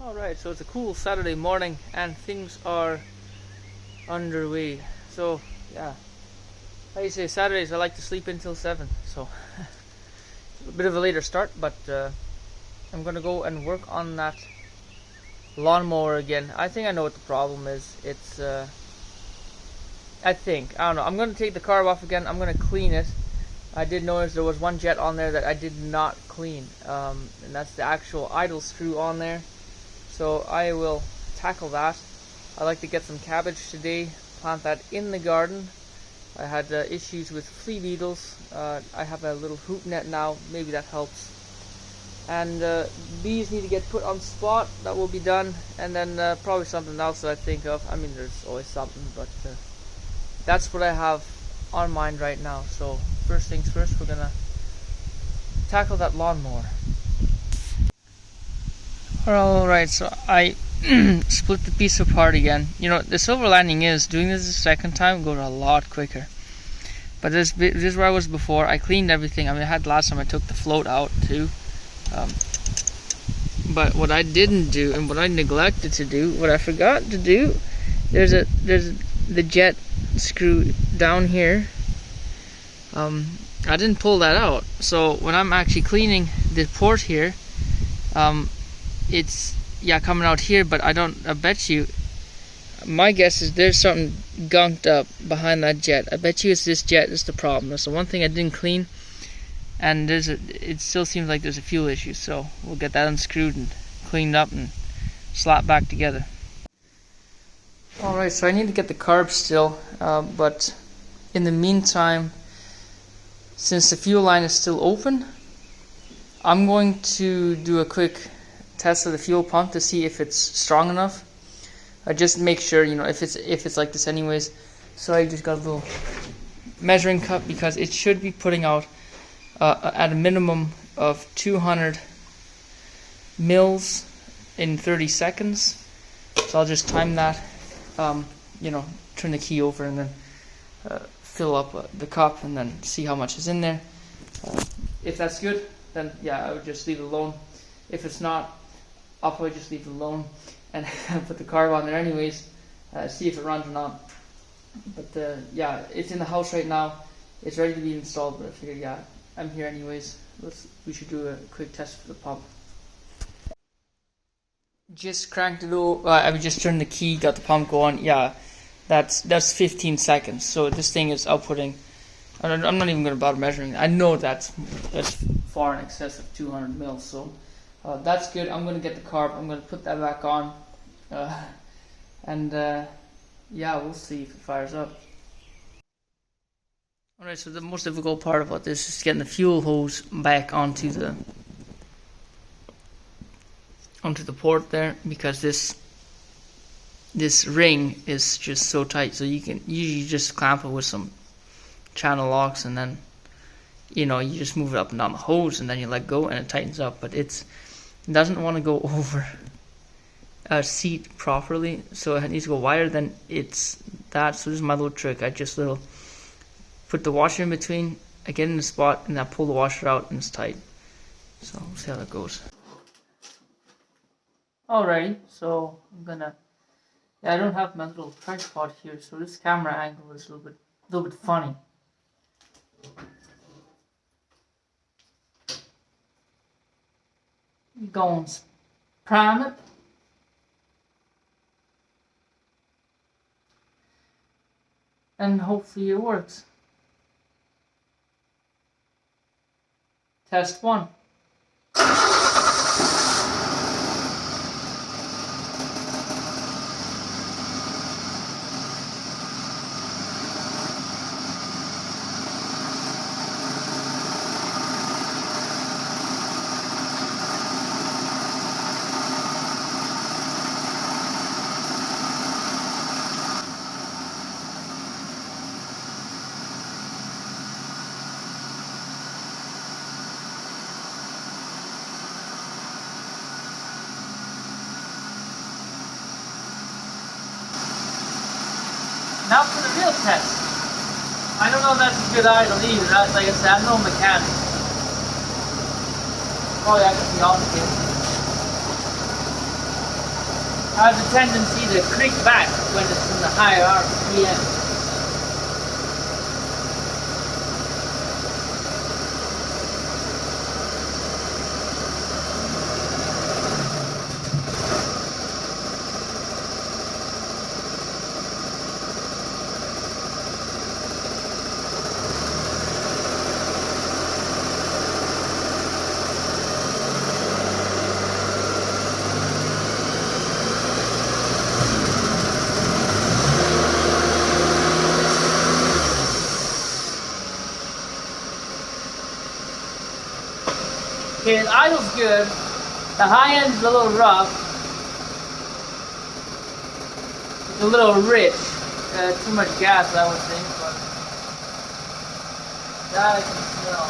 Alright, so it's a cool Saturday morning and things are underway. So, yeah. Like you say, Saturdays I like to sleep until 7, so a bit of a later start, but I'm gonna go and work on that lawnmower again. I think I know what the problem is. It's, I don't know. I'm gonna take the carb off again. I'm gonna clean it. I did notice there was one jet on there that I did not clean, and that's the actual idle screw on there. So I will tackle that. I like to get some cabbage today, plant that in the garden. I had issues with flea beetles. I have a little hoop net now, maybe that helps. And bees need to get put on spot, that will be done. And then probably something else that I think of. I mean, there's always something, but that's what I have on mind right now. So first things first, we're gonna tackle that lawnmower. Alright, so I split the piece apart again. You know, the silver lining is doing this the second time goes a lot quicker. But this is where I was before. I cleaned everything. I mean, I had last time I took the float out too. But what I didn't do and what I neglected to do, what I forgot to do, there's the jet screw down here. I didn't pull that out. So when I'm actually cleaning the port here, it's coming out here, but I bet you, my guess is there's something gunked up behind that jet. I bet you it's this jet is the problem. That's the one thing I didn't clean, and it still seems like there's a fuel issue, so we'll get that unscrewed and cleaned up and slapped back together. Alright, so I need to get the carbs still, but in the meantime, since the fuel line is still open, I'm going to do a quick test of the fuel pump to see if it's strong enough. Just make sure, you know, if it's like this anyways. So I just got a little measuring cup because it should be putting out at a minimum of 200 mils in 30 seconds. So I'll just time that, you know, turn the key over and then fill up the cup and then see how much is in there. If that's good, then yeah, I would just leave it alone. If it's not, I'll probably just leave it alone and put the carb on there anyways, see if it runs or not. But yeah, it's in the house right now. It's ready to be installed, but I figured, yeah, I'm here anyways. We should do a quick test for the pump. Just cranked it over. I just turned the key, got the pump going. Yeah, that's 15 seconds. So this thing is outputting. I'm not even going to bother measuring. I know that's far in excess of 200 mils. So that's good. I'm going to get the carb. I'm going to put that back on, and yeah, we'll see if it fires up. Alright, so the most difficult part about this is getting the fuel hose back onto the port there, because this ring is just so tight. So you can usually just clamp it with some channel locks, and then, you know, you just move it up and down the hose, and then you let go and it tightens up. But it doesn't want to go over a seat properly, so it needs to go wider than it's that. So this is my little trick. I just put the washer in between, I get in the spot, and I pull the washer out and it's tight. So we'll see how that goes. Alrighty, so I don't have my little tripod here, so this camera angle is a little bit funny. Go and prime it. And hopefully it works. Test 1. Now for the real test. I don't know if that's a good idea either. Like I said, I'm no mechanic. Oh yeah, I can see all the kids. has a tendency to creak back when it's in the higher RPM. Okay, it idles good. The high end's a little rough. It's a little rich. Too much gas, I would think, but that I can smell.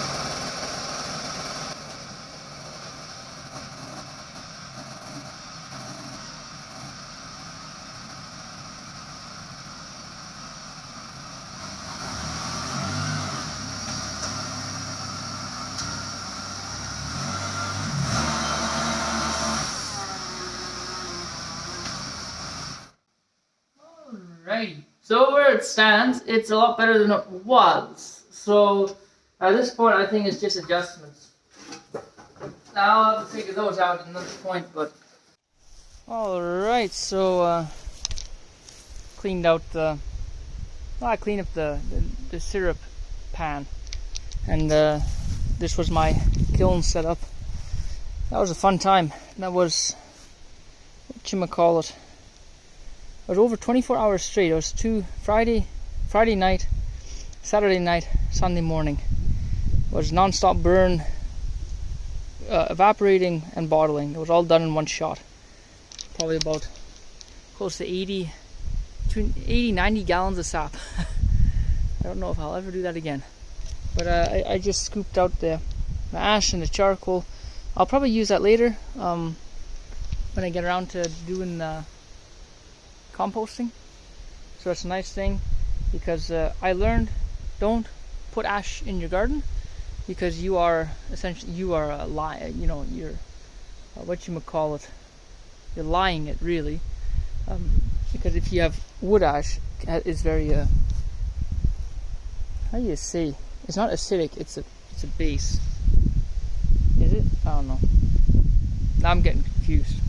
Alrighty, so where it stands, it's a lot better than it was. So at this point, I think it's just adjustments. Now I'll have to figure those out at another point, but... Alright, so cleaned out the... Well, I cleaned up the syrup pan. And this was my kiln setup. That was a fun time. That was... whatchamacallit. It was over 24 hours straight. It was Friday night, Saturday night, Sunday morning. It was non-stop burn, evaporating and bottling. It was all done in one shot. Probably about close to 90 gallons of sap. I don't know if I'll ever do that again. But I just scooped out the ash and the charcoal. I'll probably use that later when I get around to doing composting. So that's a nice thing, because I learned, don't put ash in your garden, because you are essentially a lie. You know, you're you're lying it really, because if you have wood ash, it's very how do you say? It's not acidic. It's a base. Is it? I don't know. Now I'm getting confused.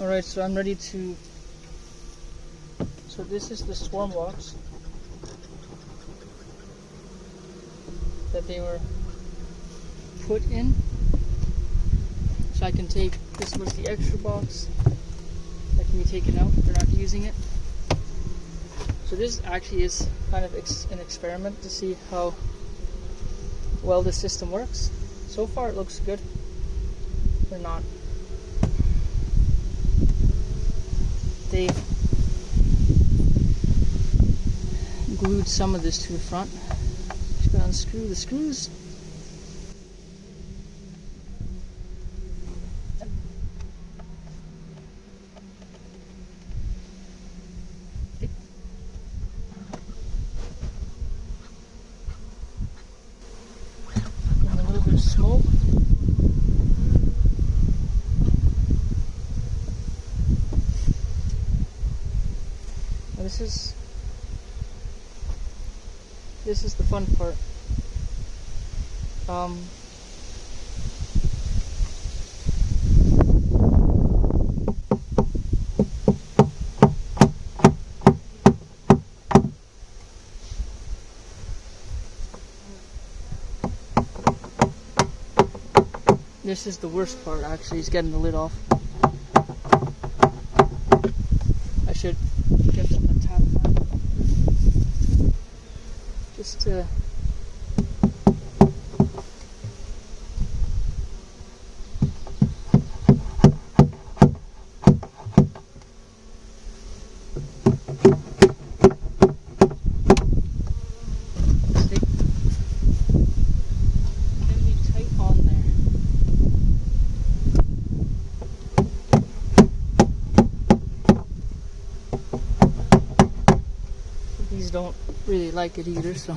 Alright, so I'm ready to... So this is the swarm box that they were put in. So I can take... This was the extra box that can be taken out if they're not using it. So this actually is kind of an experiment to see how well this system works. So far it looks good. Or not. They glued some of this to the front. Just gonna unscrew the screws. And a little bit of smoke. This is the fun part. This is the worst part, actually, is getting the lid off. should get from the tap now. Just to don't really like it either, so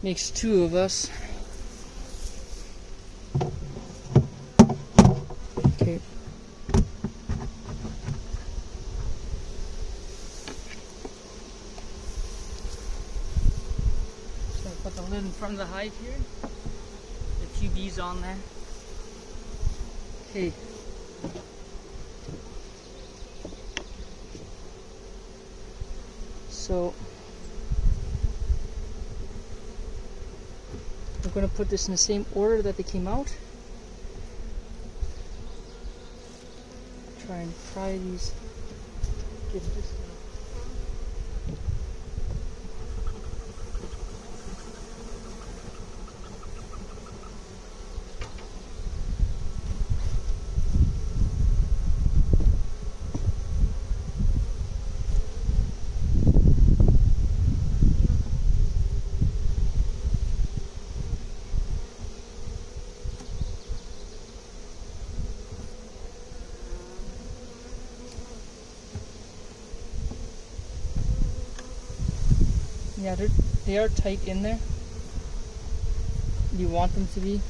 makes two of us. Okay. So I put the lid in front of the hive here. A few bees on there. Okay. So I'm going to put this in the same order that they came out. Try and fry these. Give this yeah, they are tight in there. You want them to be.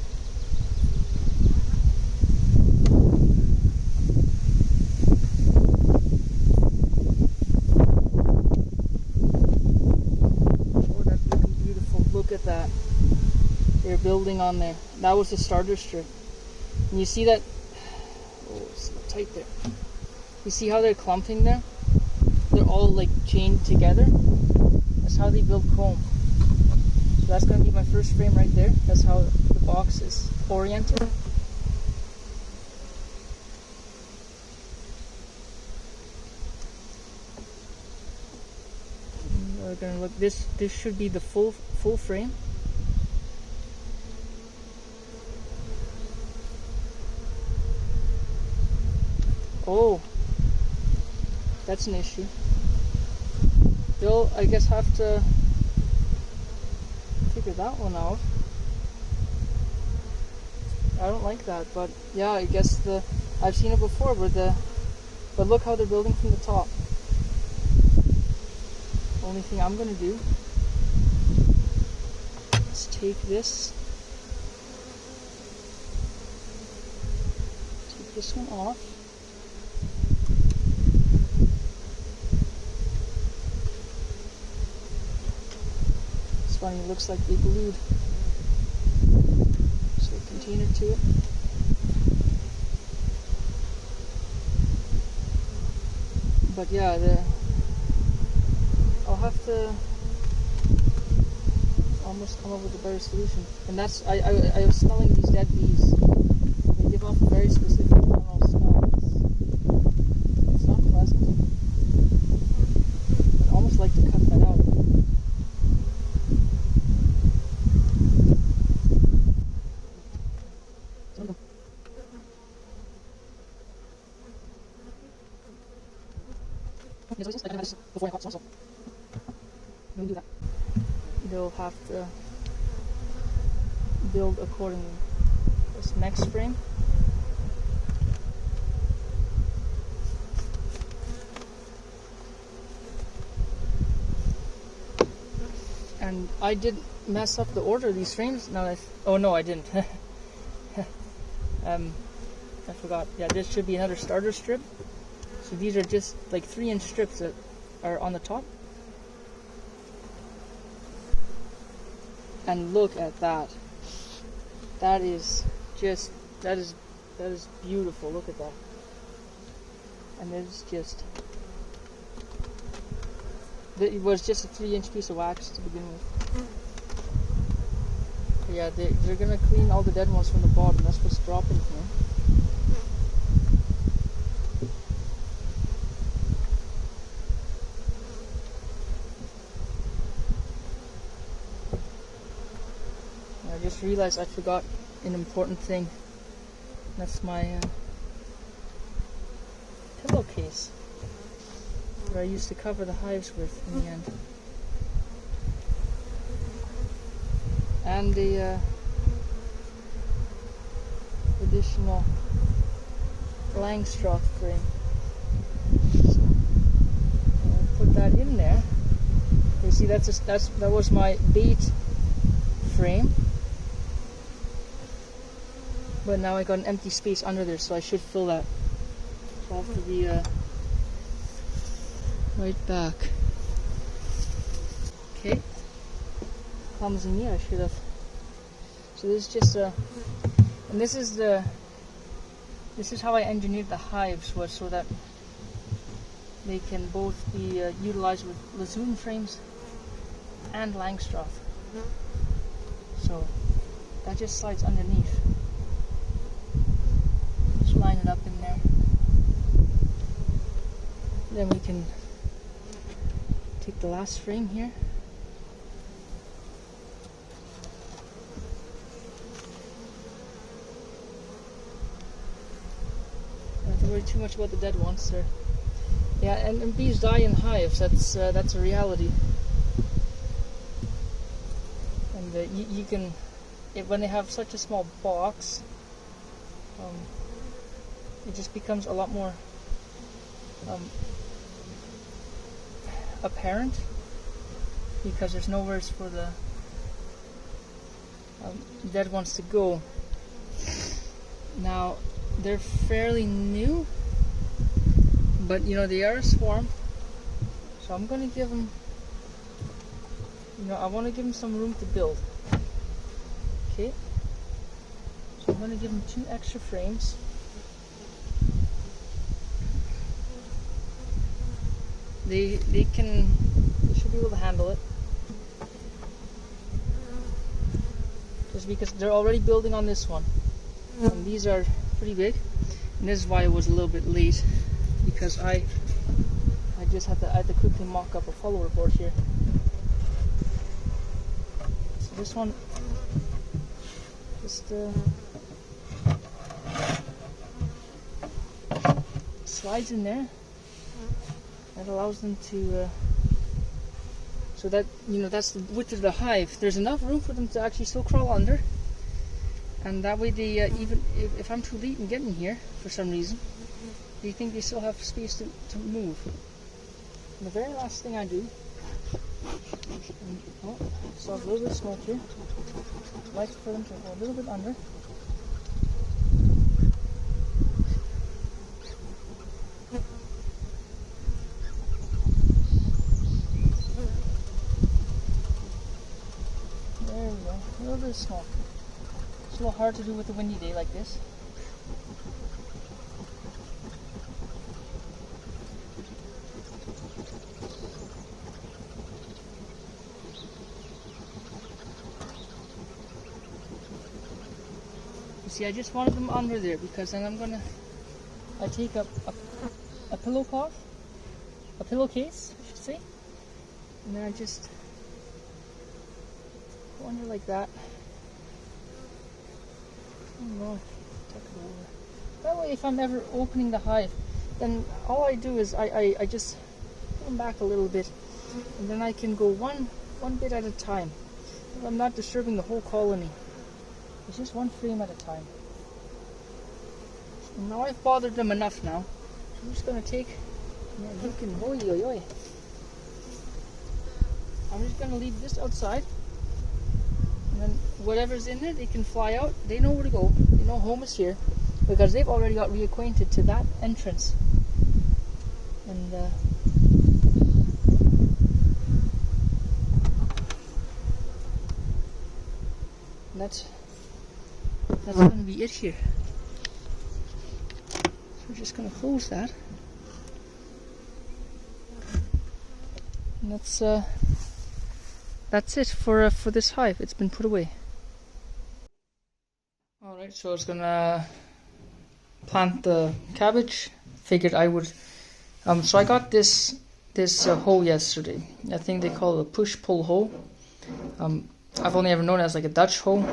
Oh, that's looking beautiful. Look at that. They're building on there. That was the starter strip. And you see that? Oh, it's so tight there. You see how they're clumping there? They're all like chained together. That's how they build comb. So that's going to be my first frame right there. That's how the box is oriented. And we're going to look. This should be the full frame. Oh, that's an issue. They'll, I guess, have to figure that one out. I don't like that, but yeah, I guess I've seen it before, but look how they're building from the top. Only thing I'm gonna do is take this one off. Funny, it looks like they glued a container to it. But yeah, I'll have to almost come up with a better solution. And that's I was smelling these dead bees. They give off a very specific smell. It's not pleasant. I'd almost like to cut that out. They'll have to build accordingly. This next frame. And I did mess up the order of these frames. Now oh no, I didn't. I forgot. Yeah, this should be another starter strip. So these are just like 3-inch strips that are on the top. And look at that. That is beautiful. Look at that. And it's just, it was just a 3-inch piece of wax to begin with. But yeah, they're gonna clean all the dead ones from the bottom. That's what's dropping here. just realized I forgot an important thing. That's my pillowcase that I used to cover the hives with in the end. And the additional Langstroth frame. So I'll put that in there. You see, that was my bait frame, but now I got an empty space under there, so I should fill that. So I'll have to be right back. Okay, clumsy me, I should have. So this is just and this is how I engineered the hives, was so that they can both be utilized with Lazoon frames and Langstroth. So that just slides underneath. Just line it up in there. Then we can take the last frame here. Don't have to worry too much about the dead ones there. Yeah, and bees die in hives. That's a reality. And you can, when they have such a small box, it just becomes a lot more apparent, because there's nowhere for the dead ones to go. Now they're fairly new, but you know, they are a swarm, so I'm going to give them, you know, I want to give them some room to build. Okay, so I'm going to give them 2 extra frames. They should be able to handle it, just because they're already building on this one, and these are pretty big. And this is why I was a little bit late, because I had to quickly mock up a follower board here. So this one just slides in there. That allows them to, so that, you know, that's the width of the hive. There's enough room for them to actually still crawl under, and that way they, even if I'm too late in getting here for some reason, they think they still have space to move. And the very last thing I do, so a little bit of smoke here, I like for them to go a little bit under. There we go, a little bit of smoke. It's a little hard to do with a windy day like this. You see, I just wanted them under there, because then I take up a pillowcloth, a pillowcase, I should say, and then I just go under like that. Oh, tuck it over. That way, if I'm ever opening the hive, then all I do is I just pull them back a little bit, and then I can go one bit at a time. I'm not disturbing the whole colony. It's just one frame at a time. And now I've bothered them enough now. So I'm just going to take, I'm just going to leave this outside. And then whatever's in there, they can fly out. They know where to go. They know home is here, because they've already got reacquainted to that entrance. And that's going to be it here. So we're just going to close that. And that's it for this hive. It's been put away. Alright, so I was going to plant the cabbage. Figured I would. So I got this hoe yesterday. I think they call it a push-pull hoe. I've only ever known it as like a Dutch hoe.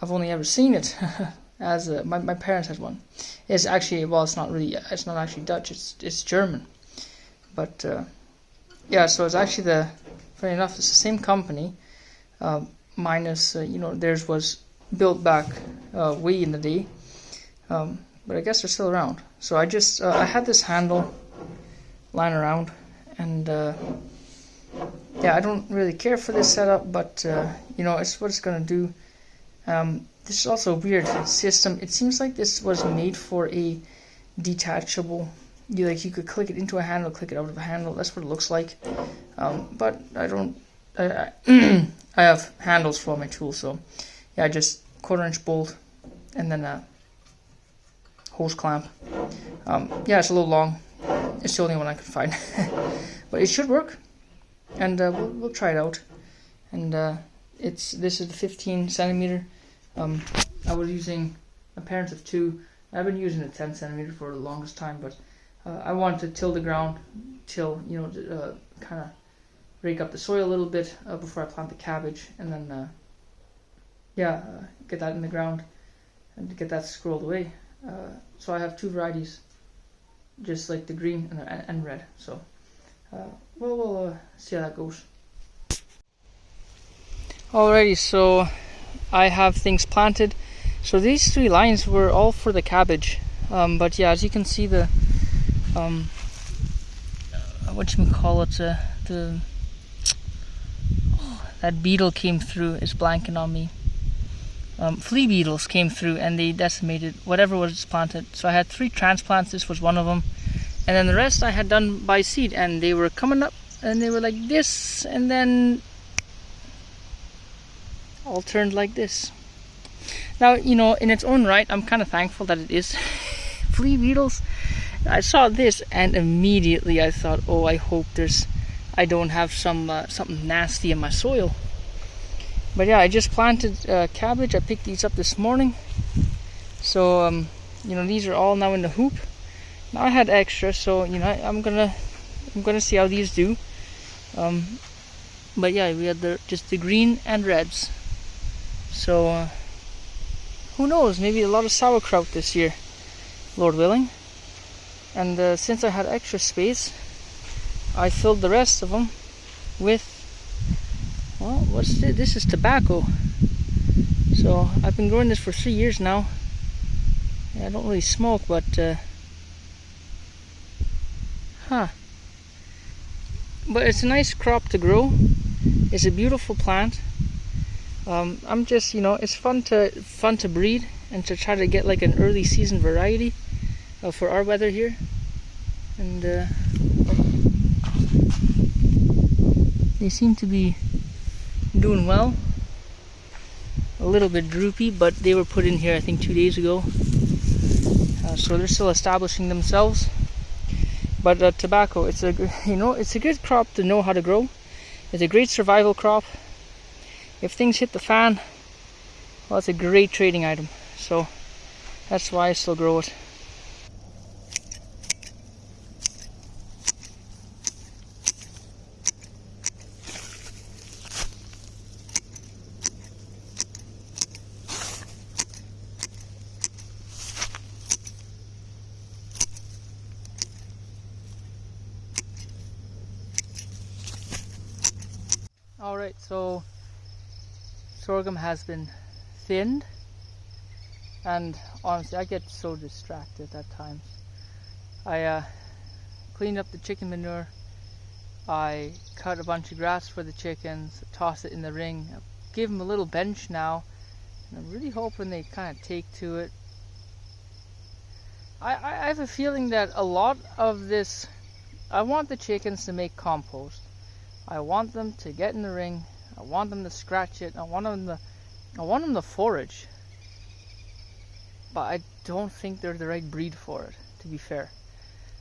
I've only ever seen it as my parents had one. It's actually, well, it's not actually Dutch. It's German, but yeah. So it's actually funny enough, it's the same company, minus theirs was built back way in the day, but I guess they're still around. So I had this handle lying around, and yeah, I don't really care for this setup, but it's what it's gonna do. This is also a weird system. It seems like this was made for a detachable. You could click it into a handle, click it out of a handle. That's what it looks like. But I don't. I have handles for all my tools, so yeah, just 1/4-inch bolt, and then a hose clamp. Yeah, it's a little long. It's the only one I could find, but it should work, and we'll try it out. And this is the 15 centimeter. I was using a parent of 2. I've been using a 10 centimeter for the longest time, but I wanted to till the ground, kind of rake up the soil a little bit before I plant the cabbage, and then get that in the ground and get that squirreled away. So I have 2 varieties, just like the green and red. So we'll see how that goes. Alrighty, so I have things planted. So these 3 lines were all for the cabbage, but yeah, as you can see, the that beetle came through. Is blanking on me. Flea beetles came through and they decimated whatever was planted. So I had 3 transplants. This was one of them, and then the rest I had done by seed, and they were coming up and they were like this, and then all turned like this. Now, in its own right, I'm kind of thankful that it is flea beetles. I saw this and immediately I thought, oh, I hope I don't have something nasty in my soil. But yeah, I just planted cabbage. I picked these up this morning. So these are all now in the hoop. Now I had extra, so I'm gonna see how these do. But yeah, we had just the green and reds. So who knows? Maybe a lot of sauerkraut this year, Lord willing. And since I had extra space, I filled the rest of them with, well, what's this? This is tobacco. So I've been growing this for 3 years now. I don't really smoke, but but it's a nice crop to grow. It's a beautiful plant. I'm just, it's fun to breed and to try to get like an early season variety for our weather here. And they seem to be doing well. A little bit droopy, but they were put in here I think 2 days ago. So they're still establishing themselves. But tobacco, it's a good crop to know how to grow. It's a great survival crop. If things hit the fan, well, it's a great trading item. So that's why I still grow it. Alright, so sorghum has been thinned, and honestly I get so distracted at times. I cleaned up the chicken manure, I cut a bunch of grass for the chickens, tossed it in the ring, I gave them a little bench now, and I'm really hoping they kind of take to it. I have a feeling that a lot of this, I want the chickens to make compost. I want them to get in the ring. I want them to scratch it. I want them to forage. But I don't think they're the right breed for it, to be fair.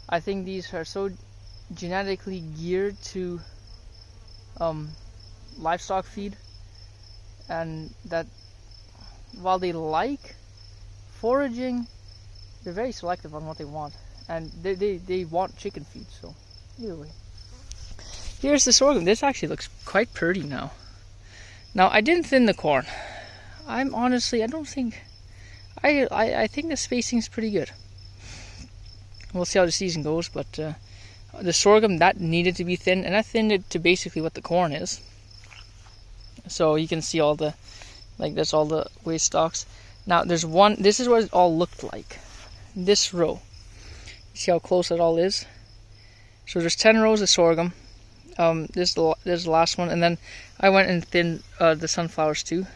I think these are so genetically geared to livestock feed, and that while they like foraging, they're very selective on what they want, and they want chicken feed. So either way. Here's the sorghum. This actually looks quite pretty now. Now, I didn't thin the corn. I'm honestly, I don't think, I think the spacing's pretty good. We'll see how the season goes, but the sorghum, that needed to be thin, and I thinned it to basically what the corn is. So you can see all the, like, that's all the waste stalks. Now there's one, this is what it all looked like. This row. See how close it all is? So there's 10 rows of sorghum. This is the last one, and then I went and thinned the sunflowers too.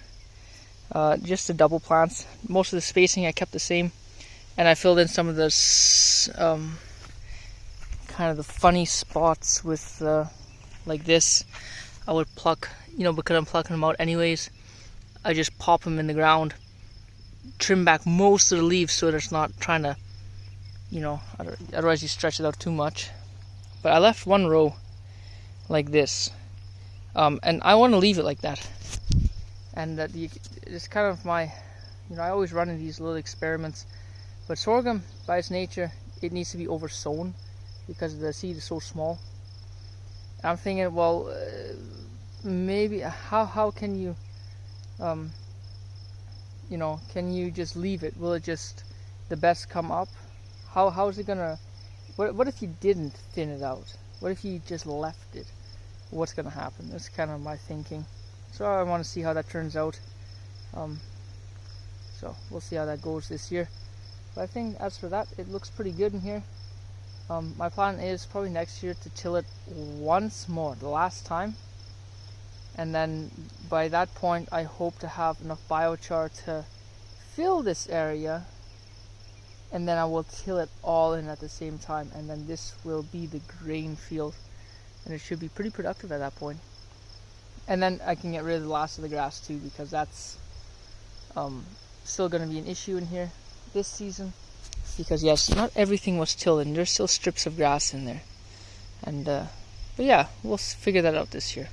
Just the double plants. Most of the spacing I kept the same, and I filled in some of the kind of the funny spots with like this. I would pluck, because I'm plucking them out anyways. I just pop them in the ground, trim back most of the leaves so that it's not trying to, otherwise you stretch it out too much. But I left one row like this, and I want to leave it like that. And that it's kind of my, I always run in these little experiments. But sorghum, by its nature, it needs to be oversown because the seed is so small. I'm thinking, well, maybe how can you, can you just leave it? Will it just the best come up? How is it gonna? What if you didn't thin it out? What if you just left it? What's gonna happen? That's kind of my thinking. So I want to see how that turns out. So we'll see how that goes this year. But I think as for that, it looks pretty good in here. My plan is probably next year to till it once more, the last time. And then by that point, I hope to have enough biochar to fill this area. And then I will till it all in at the same time. And then this will be the grain field. And it should be pretty productive at that point. And then I can get rid of the last of the grass too, because that's still going to be an issue in here this season. Because yes, not everything was tilled, and there's still strips of grass in there. And but yeah, we'll figure that out this year.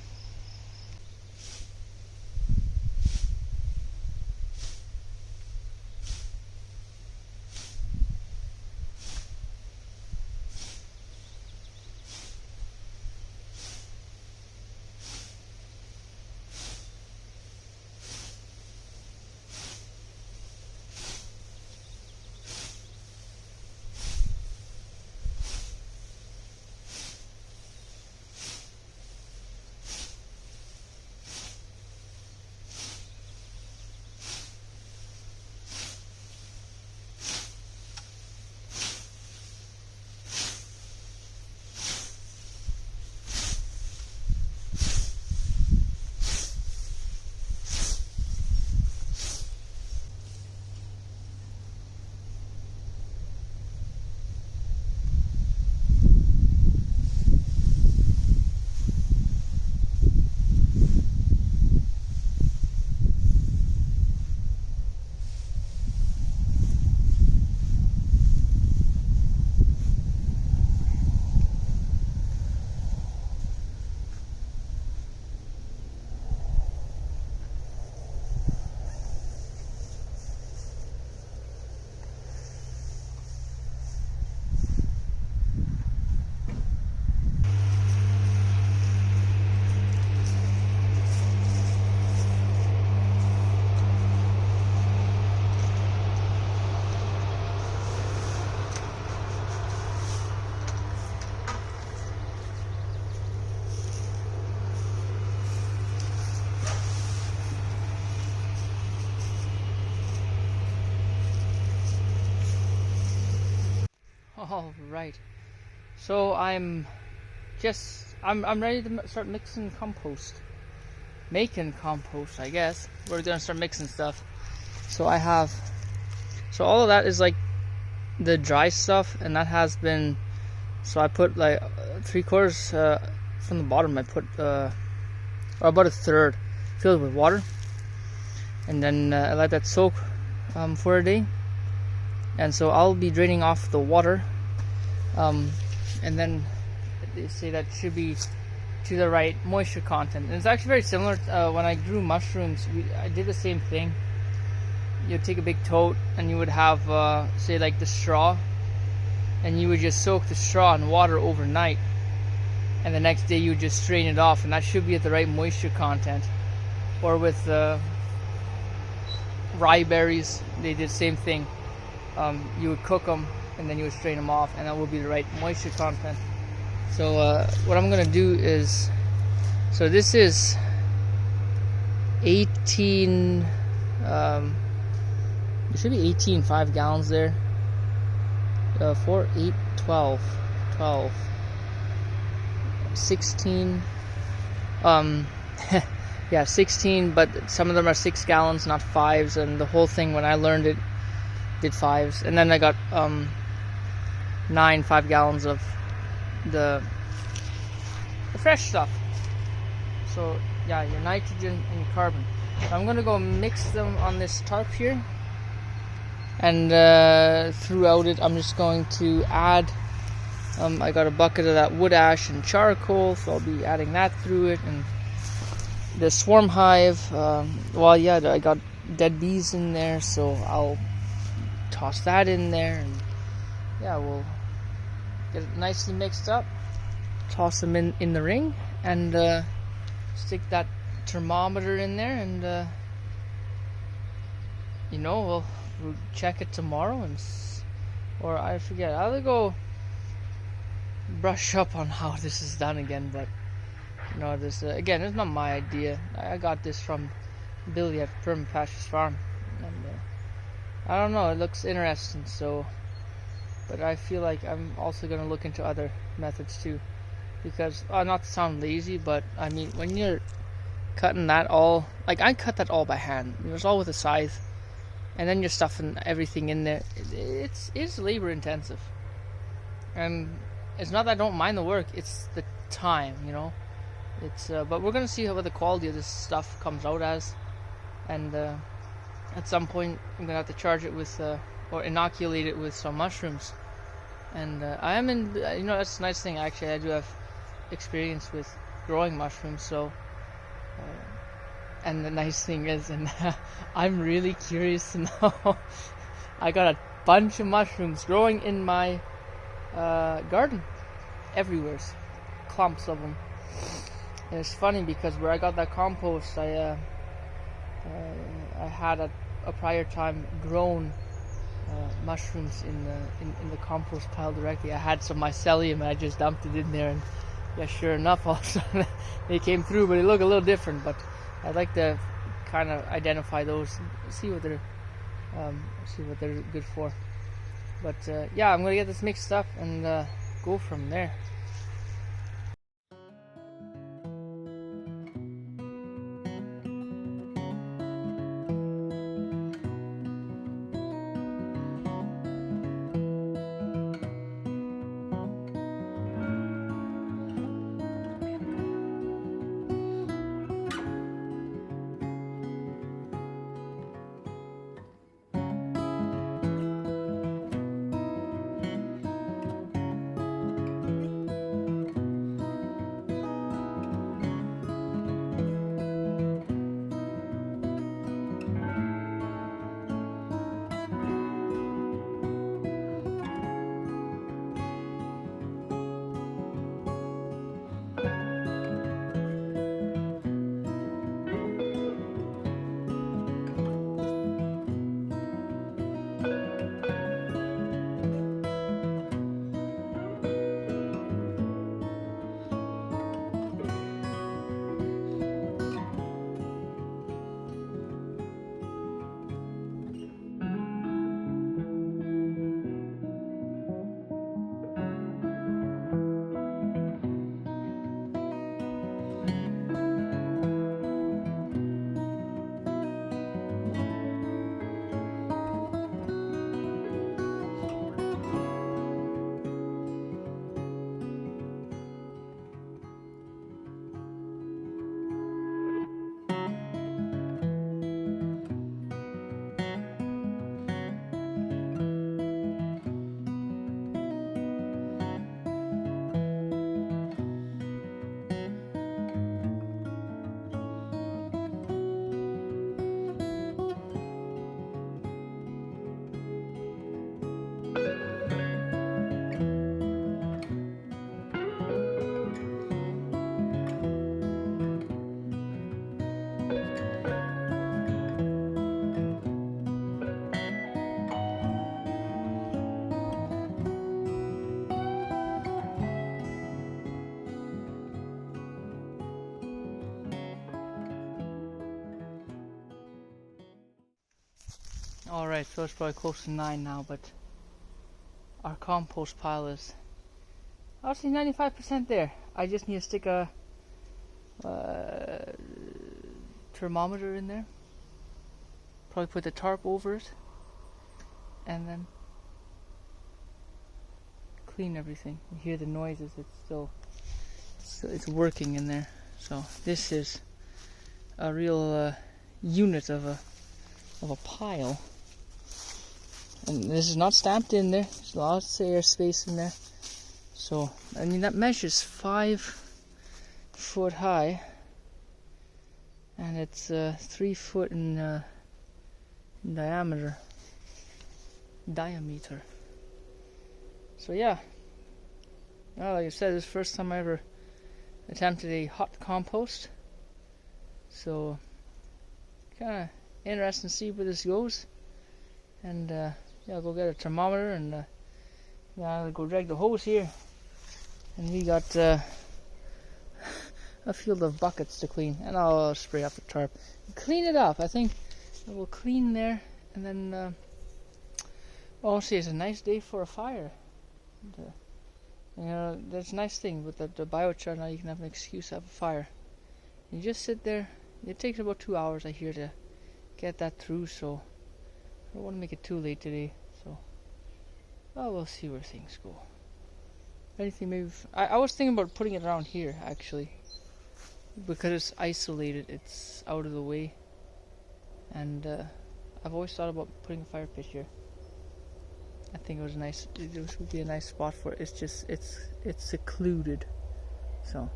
All right, so I'm ready to start mixing compost, making compost. I guess we're gonna start mixing stuff. So all of that is like the dry stuff, and that has been. So I put like 3/4 from the bottom. I put or about 1/3 filled with water, and then I let that soak for a day. And so I'll be draining off the water. And then they say that should be to the right moisture content. And it's actually very similar when I grew mushrooms. I did the same thing. You'd take a big tote and you would have say like the straw, and you would just soak the straw in water overnight, and the next day you would just strain it off, and that should be at the right moisture content. Or with rye berries, they did the same thing. You would cook them and then you would strain them off, and that would be the right moisture content. So what I'm gonna do is, so this is 18, it should be 18 5 gallons there. 4, 8, 12, 16, yeah, 16, but some of them are 6 gallons, not 5s, and the whole thing, when I learned it, did 5s, and then I got 9 5 gallons of the fresh stuff. So yeah, your nitrogen and your carbon. So I'm gonna go mix them on this tarp here, and throughout it I'm just going to add, I got a bucket of that wood ash and charcoal, so I'll be adding that through it. And the swarm hive, well, yeah, I got dead bees in there, so I'll toss that in there, and yeah, we'll get it nicely mixed up, toss them in the ring, and stick that thermometer in there, and you know, we'll check it tomorrow, and or I forget, I'll go brush up on how this is done again. But you know, this again, it's not my idea. I got this from Billy at Permapastures Farm, and I don't know, it looks interesting. So, but I feel like I'm also gonna look into other methods too, because not to sound lazy, but I mean, when you're cutting that all, like I cut that all by hand, it was all with a scythe, and then you're stuffing everything in there. It's labor intensive, and it's not that I don't mind the work, it's the time, you know. It's but we're gonna see how the quality of this stuff comes out as, and at some point I'm gonna have to charge it with or inoculate it with some mushrooms. And I am in, you know, that's a nice thing, actually. I do have experience with growing mushrooms, so and the nice thing is, and I'm really curious to know, I got a bunch of mushrooms growing in my garden everywhere, clumps of them. And it's funny because where I got that compost, I had at a prior time grown mushrooms in the compost pile directly. I had some mycelium and I just dumped it in there, and yeah, sure enough, all of a sudden they came through, but they look a little different. But I'd like to kind of identify those, see what they're good for. But yeah, I'm gonna get this mixed up and go from there. Alright, so it's probably close to 9 now, but our compost pile is actually 95% there. I just need to stick a thermometer in there. Probably put the tarp over it, and then clean everything. You hear the noises, it's working in there. So this is a real unit of a pile. And this is not stamped in there. There's lots of air space in there. So, I mean, that measures 5 foot high, and it's 3 foot in diameter. So yeah, well, like I said, this is the first time I ever attempted a hot compost. So, kind of interesting to see where this goes. And yeah, I'll go get a thermometer and yeah, I'll go drag the hose here. And we got a field of buckets to clean, and I'll spray up the tarp. Clean it up. I think I will clean there, and then see, it's a nice day for a fire. And, you know, that's a nice thing with the biochar. Now you can have an excuse to have a fire. You just sit there. It takes about 2 hours, I hear, to get that through. So I don't want to make it too late today. So we'll see where things go. Anything maybe I was thinking about putting it around here actually, because it's isolated, it's out of the way, and I've always thought about putting a fire pit here. I think it would be a nice spot for it. It's just it's secluded. So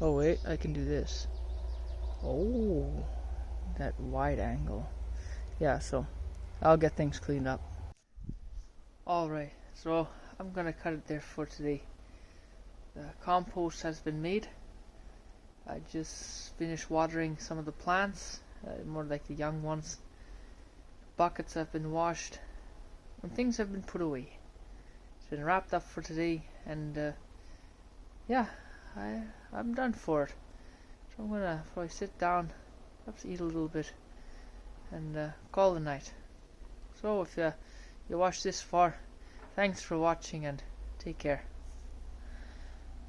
oh wait, I can do this. Oh, that wide angle. Yeah, so I'll get things cleaned up. Alright, so I'm gonna cut it there for today. The compost has been made. I just finished watering some of the plants, more like the young ones. Buckets have been washed, and things have been put away. It's been wrapped up for today, and yeah, I'm done for it. So I'm gonna probably sit down, perhaps eat a little bit, and call it a night. So if you watched this far, thanks for watching, and take care.